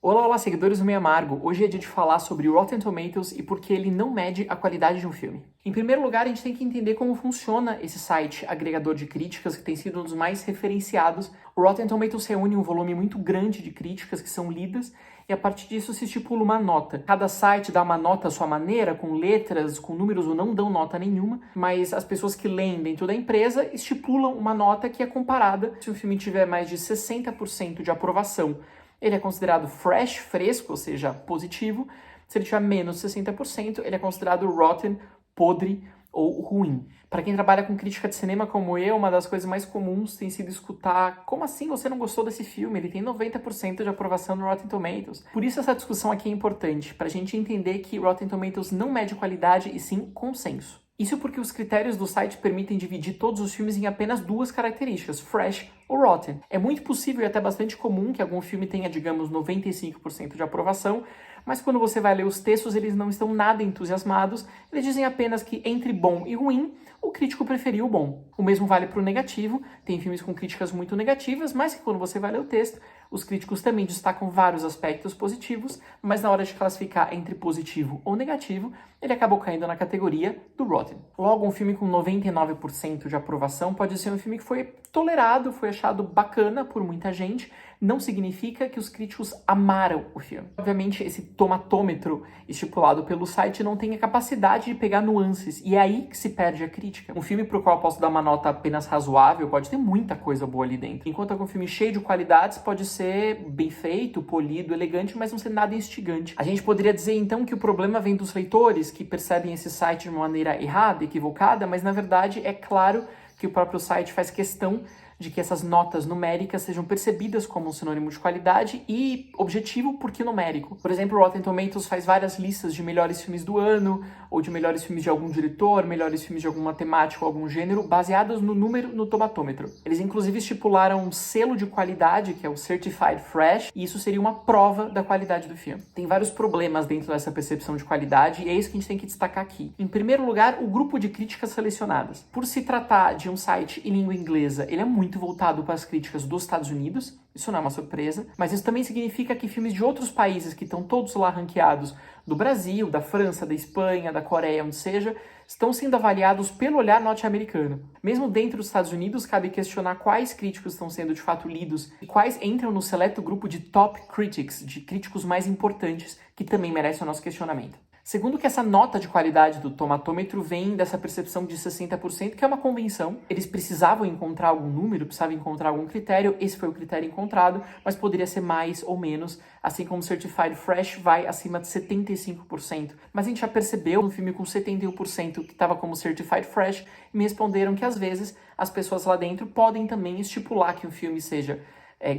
Olá, olá, seguidores do Meio Amargo. Hoje é dia de falar sobre Rotten Tomatoes e por que ele não mede a qualidade de um filme. Em primeiro lugar, a gente tem que entender como funciona esse site agregador de críticas, que tem sido um dos mais referenciados. O Rotten Tomatoes reúne um volume muito grande de críticas que são lidas e a partir disso se estipula uma nota. Cada site dá uma nota à sua maneira, com letras, com números ou não dão nota nenhuma, mas as pessoas que leem dentro da empresa estipulam uma nota que é comparada se o filme tiver mais de 60% de aprovação. Ele é considerado fresh, fresco, ou seja, positivo. Se ele tiver menos de 60%, ele é considerado rotten, podre ou ruim. Para quem trabalha com crítica de cinema como eu, uma das coisas mais comuns tem sido escutar: como assim você não gostou desse filme? Ele tem 90% de aprovação no Rotten Tomatoes. Por isso essa discussão aqui é importante, para a gente entender que Rotten Tomatoes não mede qualidade e sim consenso. Isso porque os critérios do site permitem dividir todos os filmes em apenas duas características, fresh ou rotten. É muito possível e até bastante comum que algum filme tenha, digamos, 95% de aprovação, mas quando você vai ler os textos, eles não estão nada entusiasmados, eles dizem apenas que entre bom e ruim, o crítico preferiu o bom. O mesmo vale para o negativo, tem filmes com críticas muito negativas, mas que quando você vai ler o texto, os críticos também destacam vários aspectos positivos, mas na hora de classificar entre positivo ou negativo, ele acabou caindo na categoria do rotten. Logo, um filme com 99% de aprovação pode ser um filme que foi tolerado, foi achado bacana por muita gente, não significa que os críticos amaram o filme. Obviamente, esse tomatômetro estipulado pelo site não tem a capacidade de pegar nuances, e é aí que se perde a crítica. Um filme pro qual eu posso dar uma nota apenas razoável pode ter muita coisa boa ali dentro, enquanto algum filme cheio de qualidades pode ser bem feito, polido, elegante, mas não ser nada instigante. A gente poderia dizer então que o problema vem dos leitores, que percebem esse site de uma maneira errada, equivocada, mas na verdade é claro que o próprio site faz questão de que essas notas numéricas sejam percebidas como um sinônimo de qualidade e objetivo porque numérico. Por exemplo, o Rotten Tomatoes faz várias listas de melhores filmes do ano, ou de melhores filmes de algum diretor, melhores filmes de alguma temática ou algum gênero, baseados no número no tomatômetro. Eles inclusive estipularam um selo de qualidade, que é o Certified Fresh, e isso seria uma prova da qualidade do filme. Tem vários problemas dentro dessa percepção de qualidade, e é isso que a gente tem que destacar aqui. Em primeiro lugar, o grupo de críticas selecionadas. Por se tratar de um site em língua inglesa, ele é muito voltado para as críticas dos Estados Unidos, isso não é uma surpresa, mas isso também significa que filmes de outros países que estão todos lá ranqueados, do Brasil, da França, da Espanha, da Coreia, onde seja, estão sendo avaliados pelo olhar norte-americano. Mesmo dentro dos Estados Unidos, cabe questionar quais críticos estão sendo de fato lidos e quais entram no seleto grupo de top critics, de críticos mais importantes, que também merecem o nosso questionamento. Segundo que essa nota de qualidade do tomatômetro vem dessa percepção de 60%, que é uma convenção. Eles precisavam encontrar algum número, precisavam encontrar algum critério, esse foi o critério encontrado, mas poderia ser mais ou menos, assim como o Certified Fresh vai acima de 75%. Mas a gente já percebeu no filme com 71% que estava como Certified Fresh, e me responderam que às vezes as pessoas lá dentro podem também estipular que o filme seja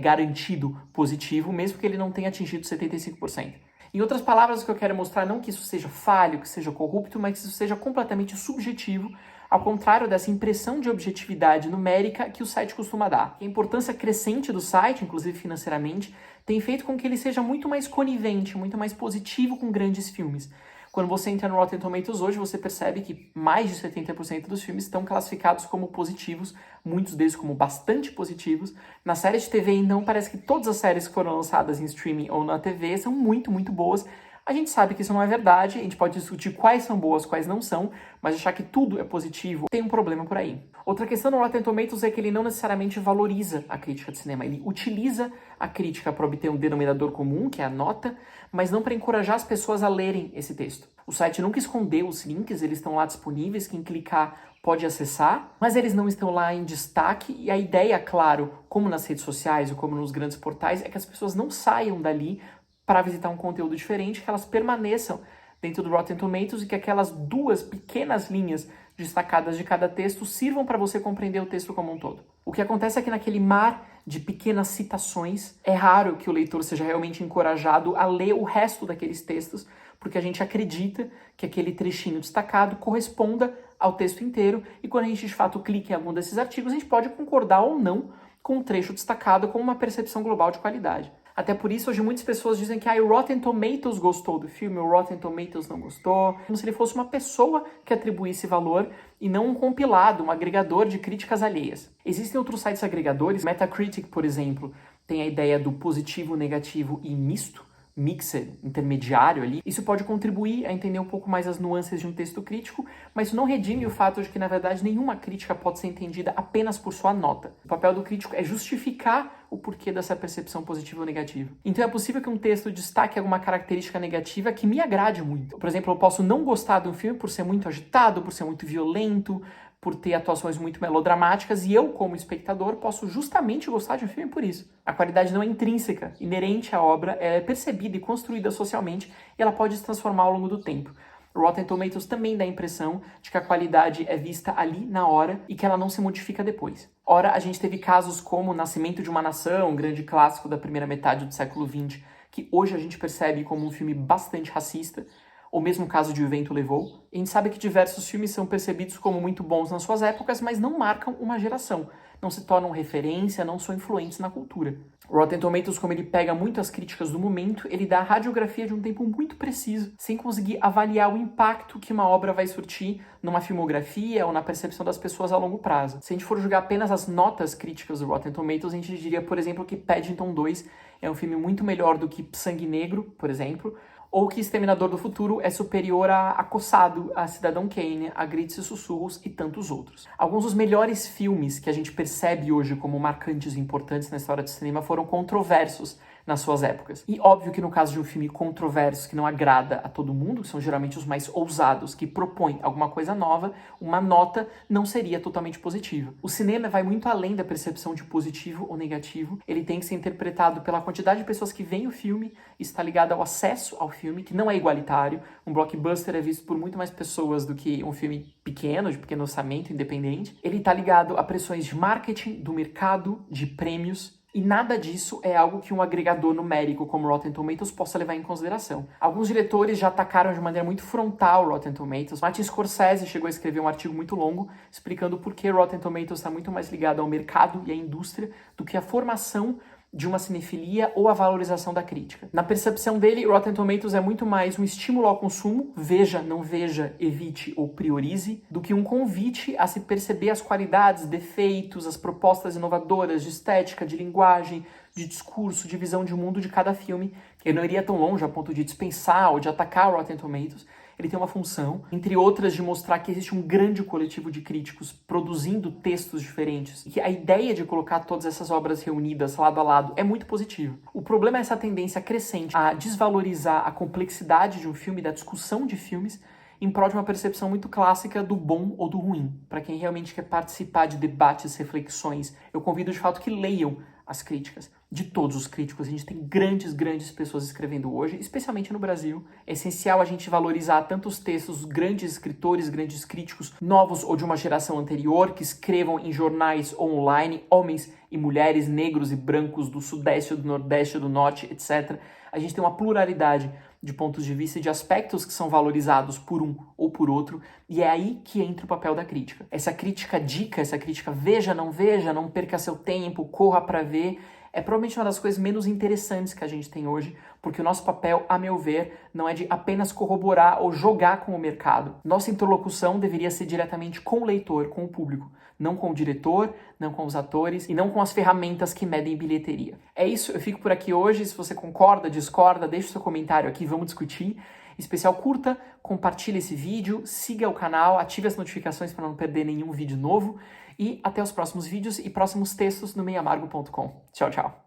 garantido positivo, mesmo que ele não tenha atingido 75%. Em outras palavras, o que eu quero mostrar não que isso seja falho, que seja corrupto, mas que isso seja completamente subjetivo, ao contrário dessa impressão de objetividade numérica que o site costuma dar. A importância crescente do site, inclusive financeiramente, tem feito com que ele seja muito mais conivente, muito mais positivo com grandes filmes. Quando você entra no Rotten Tomatoes hoje, você percebe que mais de 70% dos filmes estão classificados como positivos, muitos deles como bastante positivos. Na série de TV, então, parece que todas as séries que foram lançadas em streaming ou na TV são muito, muito boas. A gente sabe que isso não é verdade, a gente pode discutir quais são boas, quais não são, mas achar que tudo é positivo, tem um problema por aí. Outra questão no Rotten Tomatoes é que ele não necessariamente valoriza a crítica de cinema, ele utiliza a crítica para obter um denominador comum, que é a nota, mas não para encorajar as pessoas a lerem esse texto. O site nunca escondeu os links, eles estão lá disponíveis, quem clicar pode acessar, mas eles não estão lá em destaque, e a ideia, claro, como nas redes sociais ou como nos grandes portais, é que as pessoas não saiam dali para visitar um conteúdo diferente, que elas permaneçam dentro do Rotten Tomatoes e que aquelas duas pequenas linhas destacadas de cada texto sirvam para você compreender o texto como um todo. O que acontece é que naquele mar de pequenas citações, é raro que o leitor seja realmente encorajado a ler o resto daqueles textos, porque a gente acredita que aquele trechinho destacado corresponda ao texto inteiro, e quando a gente de fato clica em algum desses artigos, a gente pode concordar ou não com o trecho destacado como uma percepção global de qualidade. Até por isso, hoje muitas pessoas dizem que o Rotten Tomatoes gostou do filme, o Rotten Tomatoes não gostou, como se ele fosse uma pessoa que atribuísse valor e não um compilado, um agregador de críticas alheias. Existem outros sites agregadores, Metacritic, por exemplo, tem a ideia do positivo, negativo e misto, mixer, intermediário ali, isso pode contribuir a entender um pouco mais as nuances de um texto crítico, mas isso não redime o fato de que, na verdade, nenhuma crítica pode ser entendida apenas por sua nota. O papel do crítico é justificar o porquê dessa percepção positiva ou negativa. Então é possível que um texto destaque alguma característica negativa que me agrade muito. Por exemplo, eu posso não gostar de um filme por ser muito agitado, por ser muito violento, por ter atuações muito melodramáticas, e eu, como espectador, posso justamente gostar de um filme por isso. A qualidade não é intrínseca, inerente à obra, ela é percebida e construída socialmente, e ela pode se transformar ao longo do tempo. Rotten Tomatoes também dá a impressão de que a qualidade é vista ali na hora e que ela não se modifica depois. Ora, a gente teve casos como O Nascimento de uma Nação, um grande clássico da primeira metade do século XX, que hoje a gente percebe como um filme bastante racista, ou mesmo o caso de O Vento Levou. A gente sabe que diversos filmes são percebidos como muito bons nas suas épocas, mas não marcam uma geração, não se tornam referência, não são influentes na cultura. Rotten Tomatoes, como ele pega muito as críticas do momento, ele dá a radiografia de um tempo muito preciso, sem conseguir avaliar o impacto que uma obra vai surtir numa filmografia ou na percepção das pessoas a longo prazo. Se a gente for julgar apenas as notas críticas do Rotten Tomatoes, a gente diria, por exemplo, que Paddington 2 é um filme muito melhor do que Sangue Negro, por exemplo, ou que Exterminador do Futuro é superior a Acossado, a Cidadão Kane, a Gritos e Sussurros e tantos outros. Alguns dos melhores filmes que a gente percebe hoje como marcantes e importantes na história do cinema foram controversos nas suas épocas. E óbvio que no caso de um filme controverso que não agrada a todo mundo, que são geralmente os mais ousados, que propõem alguma coisa nova, uma nota não seria totalmente positiva. O cinema vai muito além da percepção de positivo ou negativo, ele tem que ser interpretado pela quantidade de pessoas que veem o filme, está ligado ao acesso ao filme, que não é igualitário. Um blockbuster é visto por muito mais pessoas do que um filme pequeno, de pequeno orçamento, independente. Ele está ligado a pressões de marketing, do mercado, de prêmios, e nada disso é algo que um agregador numérico como Rotten Tomatoes possa levar em consideração. Alguns diretores já atacaram de maneira muito frontal Rotten Tomatoes. Martin Scorsese chegou a escrever um artigo muito longo explicando por que Rotten Tomatoes está muito mais ligado ao mercado e à indústria do que à formação de uma cinefilia ou a valorização da crítica. Na percepção dele, Rotten Tomatoes é muito mais um estímulo ao consumo, veja, não veja, evite ou priorize, do que um convite a se perceber as qualidades, defeitos, as propostas inovadoras de estética, de linguagem, de discurso, de visão de mundo de cada filme. Ele não iria tão longe a ponto de dispensar ou de atacar Rotten Tomatoes. Ele tem uma função, entre outras, de mostrar que existe um grande coletivo de críticos produzindo textos diferentes, e que a ideia de colocar todas essas obras reunidas lado a lado é muito positiva. O problema é essa tendência crescente a desvalorizar a complexidade de um filme, da discussão de filmes, em prol de uma percepção muito clássica do bom ou do ruim. Para quem realmente quer participar de debates, reflexões, eu convido de fato que leiam as críticas. De todos os críticos, a gente tem grandes pessoas escrevendo hoje, especialmente no Brasil. É essencial a gente valorizar tantos textos, grandes escritores, grandes críticos, novos ou de uma geração anterior, que escrevam em jornais ou online, homens e mulheres, negros e brancos, do Sudeste, do Nordeste, do Norte, etc. A gente tem uma pluralidade de pontos de vista e de aspectos que são valorizados por um ou por outro, e é aí que entra o papel da crítica. Essa crítica dica, essa crítica veja, não perca seu tempo, corra para ver, é provavelmente uma das coisas menos interessantes que a gente tem hoje, porque o nosso papel, a meu ver, não é de apenas corroborar ou jogar com o mercado. Nossa interlocução deveria ser diretamente com o leitor, com o público, não com o diretor, não com os atores e não com as ferramentas que medem bilheteria. É isso, eu fico por aqui hoje. Se você concorda, discorda, deixe seu comentário aqui, vamos discutir. Em especial, curta, compartilhe esse vídeo, siga o canal, ative as notificações para não perder nenhum vídeo novo e até os próximos vídeos e próximos textos no meiamargo.com. Tchau, tchau.